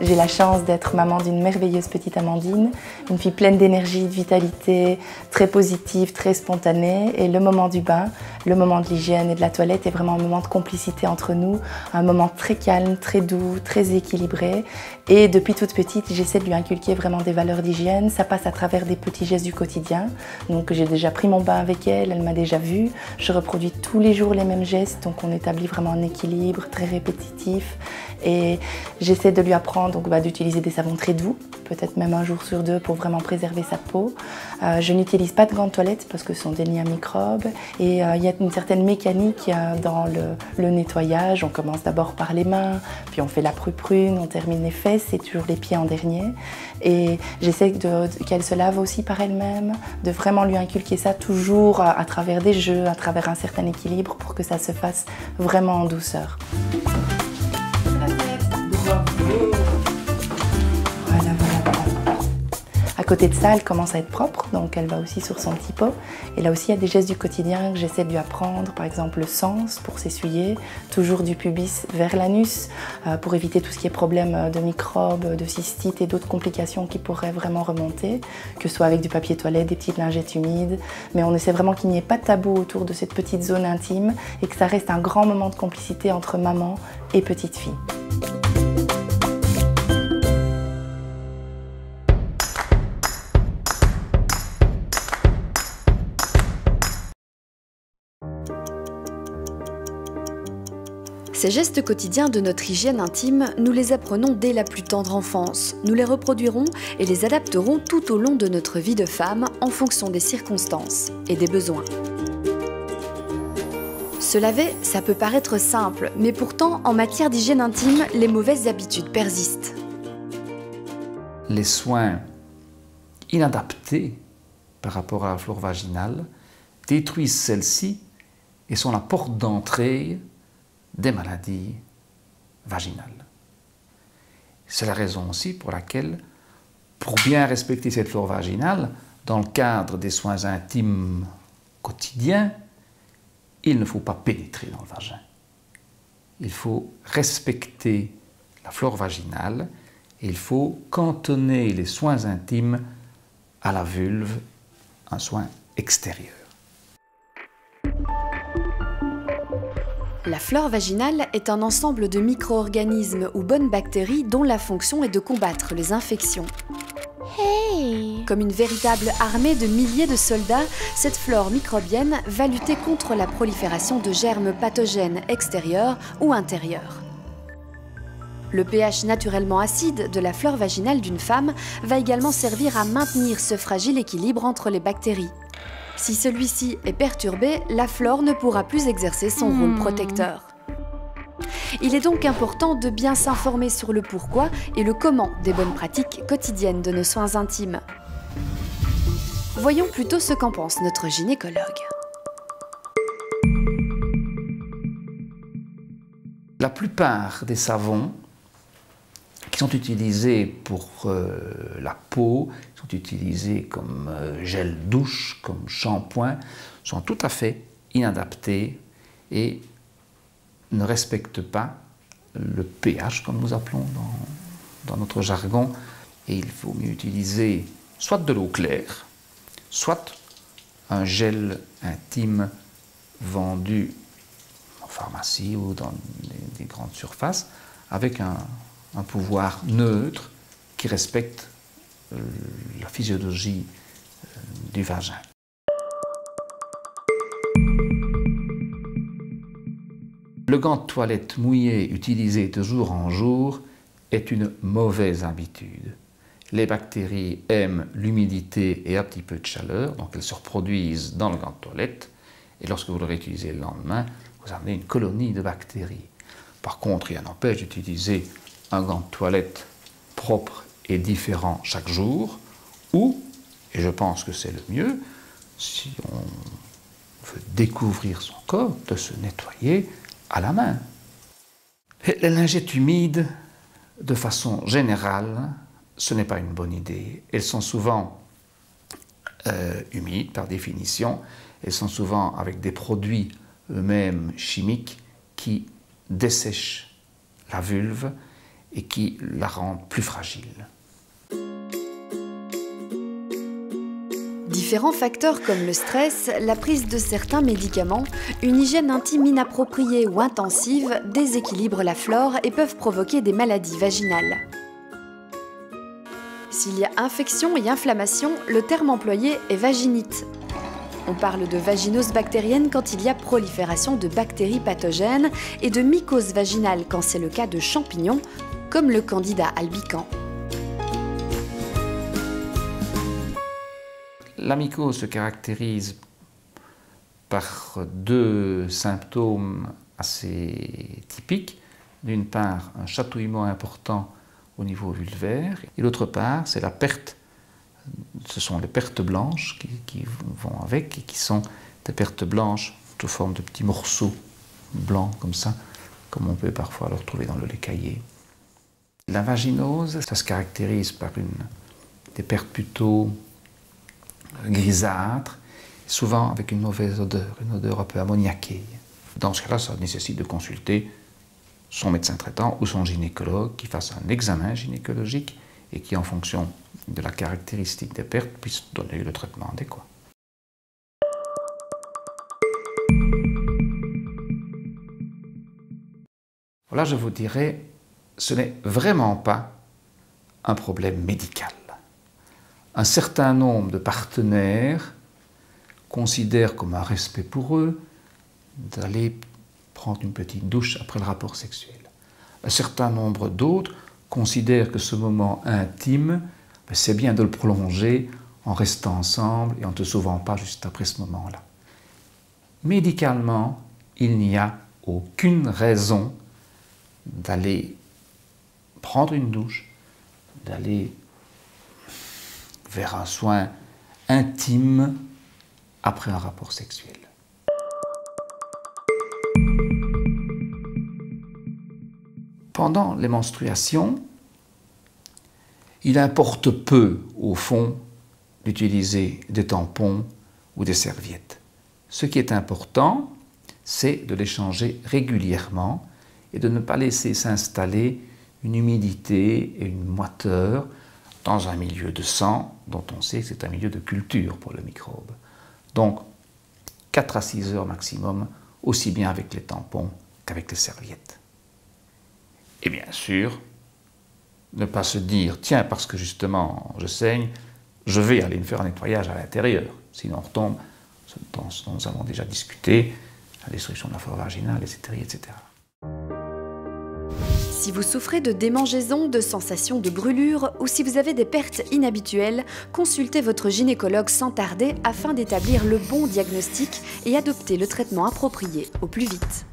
J'ai la chance d'être maman d'une merveilleuse petite Amandine, une fille pleine d'énergie, de vitalité, très positive, très spontanée. Et le moment du bain, le moment de l'hygiène et de la toilette est vraiment un moment de complicité entre nous, un moment très calme, très doux, très équilibré. Et depuis toute petite, j'essaie de lui inculquer vraiment des valeurs d'hygiène. Ça passe à travers des petits gestes du quotidien. Donc j'ai déjà pris mon bain avec elle, elle m'a déjà vue. Je reproduis tous les jours les mêmes gestes, donc on établit vraiment un équilibre très répétitif. Et j'essaie de lui apprendre d'utiliser des savons très doux, peut-être même un jour sur deux pour vraiment préserver sa peau. Je n'utilise pas de gants de toilette parce que ce sont des nids à microbes. Et il y a une certaine mécanique dans le nettoyage. On commence d'abord par les mains, puis on fait la prune, on termine les fesses et toujours les pieds en dernier. Et j'essaie qu'elle se lave aussi par elle-même, de vraiment lui inculquer ça toujours à travers des jeux, à travers un certain équilibre pour que ça se fasse vraiment en douceur. Voilà. À côté de ça, elle commence à être propre, donc elle va aussi sur son petit pot. Et là aussi, il y a des gestes du quotidien que j'essaie de lui apprendre, par exemple le sens pour s'essuyer, toujours du pubis vers l'anus, pour éviter tout ce qui est problème de microbes, de cystite et d'autres complications qui pourraient vraiment remonter, que ce soit avec du papier toilette, des petites lingettes humides. Mais on essaie vraiment qu'il n'y ait pas de tabou autour de cette petite zone intime et que ça reste un grand moment de complicité entre maman et petite fille. Ces gestes quotidiens de notre hygiène intime, nous les apprenons dès la plus tendre enfance. Nous les reproduirons et les adapterons tout au long de notre vie de femme en fonction des circonstances et des besoins. Se laver, ça peut paraître simple, mais pourtant, en matière d'hygiène intime, les mauvaises habitudes persistent. Les soins inadaptés par rapport à la flore vaginale détruisent celle-ci et sont la porte d'entrée des maladies vaginales. C'est la raison aussi pour laquelle, pour bien respecter cette flore vaginale, dans le cadre des soins intimes quotidiens, il ne faut pas pénétrer dans le vagin. Il faut respecter la flore vaginale et il faut cantonner les soins intimes à la vulve, un soin extérieur. La flore vaginale est un ensemble de micro-organismes ou bonnes bactéries dont la fonction est de combattre les infections. Hey. Comme une véritable armée de milliers de soldats, cette flore microbienne va lutter contre la prolifération de germes pathogènes extérieurs ou intérieurs. Le pH naturellement acide de la flore vaginale d'une femme va également servir à maintenir ce fragile équilibre entre les bactéries. Si celui-ci est perturbé, la flore ne pourra plus exercer son rôle protecteur. Il est donc important de bien s'informer sur le pourquoi et le comment des bonnes pratiques quotidiennes de nos soins intimes. Voyons plutôt ce qu'en pense notre gynécologue. La plupart des savons qui sont utilisés pour la peau, sont utilisés comme gel douche, comme shampoing, sont tout à fait inadaptés et ne respectent pas le pH, comme nous appelons dans notre jargon. Et il vaut mieux utiliser soit de l'eau claire, soit un gel intime vendu en pharmacie ou dans des grandes surfaces, avec un pouvoir neutre qui respecte la physiologie du vagin. Le gant de toilette mouillé utilisé de jour en jour est une mauvaise habitude. Les bactéries aiment l'humidité et un petit peu de chaleur, donc elles se reproduisent dans le gant de toilette, et lorsque vous le réutilisez le lendemain, vous avez une colonie de bactéries. Par contre, rien n'empêche d'utiliser un gant de toilette propre et différent chaque jour, ou, et je pense que c'est le mieux, si on veut découvrir son corps, de se nettoyer à la main. Et les lingettes humides, de façon générale, ce n'est pas une bonne idée. Elles sont souvent humides par définition, elles sont souvent avec des produits eux-mêmes chimiques qui dessèchent la vulve et qui la rendent plus fragile. Différents facteurs comme le stress, la prise de certains médicaments, une hygiène intime inappropriée ou intensive déséquilibrent la flore et peuvent provoquer des maladies vaginales. S'il y a infection et inflammation, le terme employé est vaginite. On parle de vaginose bactérienne quand il y a prolifération de bactéries pathogènes et de mycose vaginale quand c'est le cas de champignons, comme le Candida albicans. La mycose se caractérise par deux symptômes assez typiques. D'une part, un chatouillement important au niveau vulvaire, et d'autre part, c'est la perte, ce sont les pertes blanches qui vont avec, et qui sont des pertes blanches sous forme de petits morceaux blancs comme ça, comme on peut parfois le retrouver dans le lait caillé. La vaginose, ça se caractérise par des pertes plutôt grisâtres, souvent avec une mauvaise odeur, une odeur un peu ammoniaquée. Dans ce cas-là, ça nécessite de consulter son médecin traitant ou son gynécologue qui fasse un examen gynécologique et qui, en fonction de la caractéristique des pertes, puisse donner le traitement adéquat. Voilà, je vous dirais, ce n'est vraiment pas un problème médical. Un certain nombre de partenaires considèrent comme un respect pour eux d'aller prendre une petite douche après le rapport sexuel. Un certain nombre d'autres considèrent que ce moment intime, c'est bien de le prolonger en restant ensemble et en ne te sauvant pas juste après ce moment-là. Médicalement, il n'y a aucune raison d'aller prendre une douche, d'aller vers un soin intime après un rapport sexuel. Pendant les menstruations, il importe peu, au fond, d'utiliser des tampons ou des serviettes. Ce qui est important, c'est de les changer régulièrement et de ne pas laisser s'installer une humidité et une moiteur dans un milieu de sang dont on sait que c'est un milieu de culture pour le microbe. Donc, 4 à 6 heures maximum, aussi bien avec les tampons qu'avec les serviettes. Et bien sûr, ne pas se dire, tiens, parce que justement je saigne, je vais aller me faire un nettoyage à l'intérieur. Sinon on retombe dans ce dont nous avons déjà discuté, la destruction de la flore vaginale, etc., etc. Si vous souffrez de démangeaisons, de sensations de brûlure ou si vous avez des pertes inhabituelles, consultez votre gynécologue sans tarder afin d'établir le bon diagnostic et adopter le traitement approprié au plus vite.